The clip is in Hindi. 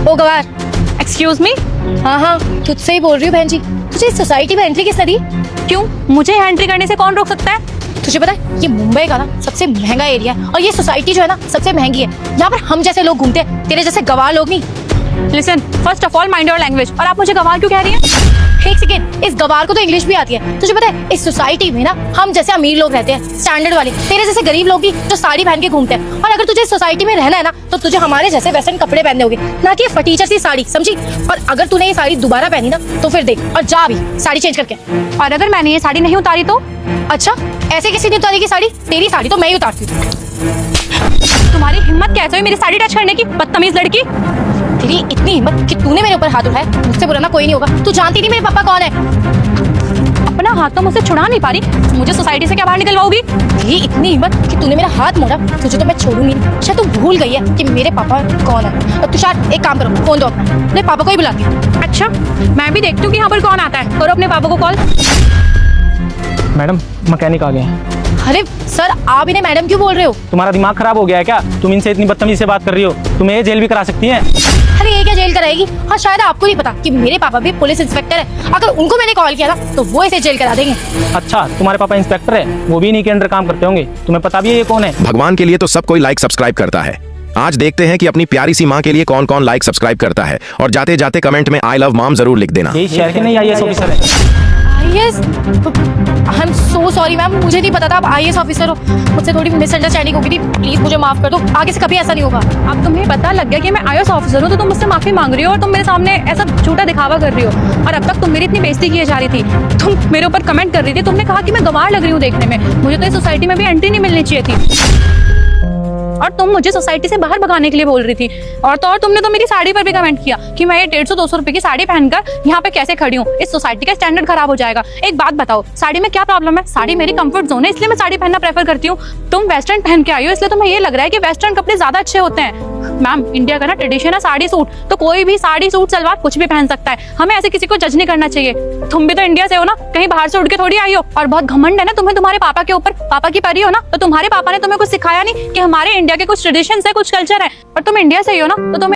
ओ गवार। Excuse me. हाँ, तुझसे ही बोल रही हूँ बहन जी। तुझे इस सोसाइटी में एंट्री किसने दी? क्यों, मुझे यहाँ एंट्री करने से कौन रोक सकता है? तुझे पता है ये मुंबई का ना सबसे महंगा एरिया है और ये सोसाइटी जो है ना सबसे महंगी है। यहाँ पर हम जैसे लोग घूमते हैं, तेरे जैसे गवार लोग नहीं। Listen, first of all mind your language. और आप मुझे गवार क्यों कह रही हैं? एक सेकेंड, इस गवार को तो इंग्लिश भी आती है। तुझे पता है इस सोसाइटी में ना हम जैसे अमीर लोग रहते हैं, स्टैंडर्ड वाले, तेरे जैसे गरीब लोग भी जो साड़ी पहन के घूमते हैं। और अगर तुझे इस सोसाइटी में रहना है ना तो तुझे हमारे जैसे वेस्टर्न कपड़े पहनने होंगे, ना कि फटीचर सी साड़ी, समझी? और अगर तूने ये साड़ी दोबारा पहनी ना तो फिर देख और जा भी साड़ी चेंज करके। और अगर मैंने ये साड़ी नहीं उतारी तो? अच्छा, ऐसे किसी ने उतारी की साड़ी? तेरी साड़ी तो मैं ही उतारती हूँ। तुम्हारी हिम्मत कैसे हुई मेरी साड़ी टच करने की, बदतमीज लड़की? तेरी इतनी हिम्मत कि तूने मेरे ऊपर हाथ उठाया? मुझसे बुरा ना कोई नहीं होगा। तू जानती नहीं मेरे पापा कौन है? अपना हाथ तो मुझसे छुड़ा नहीं पा रही, मुझे सोसाइटी से क्या बाहर निकलवाओगी? तेरी इतनी हिम्मत कि तूने मेरा हाथ मोड़ा, तुझे तो मैं छोड़ूंगी नहीं। शायद तू भूल गई है कि मेरे पापा कौन है। और तुषार, एक काम करो, फोन दो अपना, अपने पापा को ही बुलाती हूँ। अच्छा, मैं भी देखती हूँ कि यहाँ पर कौन आता है। करो अपने पापा को कॉल। मैडम, मैकेनिक आ गए हैं। अरे सर, आप इन्हें मैडम क्यों बोल रहे हो? तुम्हारा दिमाग खराब हो गया है क्या? तुम इनसे इतनी बदतमीजी से बात कर रही हो। तुम्हें ये जेल भी करा सकती हैं। अरे ये क्या जेल कराएगी? हाँ, शायद आपको नहीं पता कि मेरे पापा भी पुलिस इंस्पेक्टर है। अगर उनको मैंने कॉल किया ना तो वो इसे जेल करा देंगे। अच्छा, तुम्हारे पापा इंस्पेक्टर है, वो भी इन्हीं के अंडर काम करते होंगे। तुम्हें पता भी है ये कौन है? भगवान के लिए तो सब कोई लाइक सब्सक्राइब करता है। आज देखते हैं कि अपनी प्यारी सी माँ के लिए कौन कौन लाइक सब्सक्राइब करता है। और जाते जाते कमेंट में आई लव मॉम जरूर लिख देना। यही शहर के नहीं IAS ऑफिसर है। IAS? I am so sorry ma'am, मुझे नहीं पता था आप IAS ऑफिसर हो। मुझसे थोड़ी मिसअंडरस्टैंडिंग हो गई थी, प्लीज मुझे माफ कर दो। आगे से कभी ऐसा नहीं होगा। अब तुम्हें पता लग गया कि मैं IAS ऑफिसर हूँ तो तुम मुझसे माफी मांग रही हो और तुम मेरे सामने ऐसा झूठा दिखावा कर रही हो। और अब तक तुम मेरी इतनी बेइज्जती किए जा रही थी, तुम मेरे ऊपर कमेंट कर रही थी, तुमने कहा कि मैं गंवार लग रही हूँ देखने में। मुझे तो इस सोसाइटी में भी एंट्री नहीं मिलनी चाहिए थी और तुम मुझे सोसाइटी से बाहर भगाने के लिए बोल रही थी। और तो और तुमने तो मेरी साड़ी पर भी कमेंट किया कि मैं ये 150-200 रुपए की साड़ी पहनकर यहाँ पे कैसे खड़ी हूँ, इस सोसाइटी का स्टैंडर्ड खराब हो जाएगा। एक बात बताओ, साड़ी में क्या प्रॉब्लम है? साड़ी मेरी कंफर्ट जोन है, इसलिए मैं साड़ी पहनना प्रेफर करती हूँ। तुम वेस्टर्न पहन के आई हो इसलिए तुम्हें ये लग रहा है कि वेस्टर्न कपड़े ज्यादा अच्छे होते हैं। मैम, इंडिया का ना ट्रेडिशन है साड़ी सूट, तो कोई भी साड़ी सूट सलवार कुछ भी पहन सकता है। हमें ऐसे किसी को जज नहीं करना चाहिए। तुम भी तो इंडिया से हो ना, कहीं बाहर से उड़ के थोड़ी आई हो। और बहुत घमंड है ना तुम्हें तुम्हारे पापा के ऊपर, पापा की परी हो ना, तो तुम्हारे पापा ने तुम्हें कुछ सिखाया नहीं कि हमारे इंडिया के कुछ ट्रेडिशन है, कुछ कल्चर है। और तुम इंडिया से ही हो ना, तो तुम्हें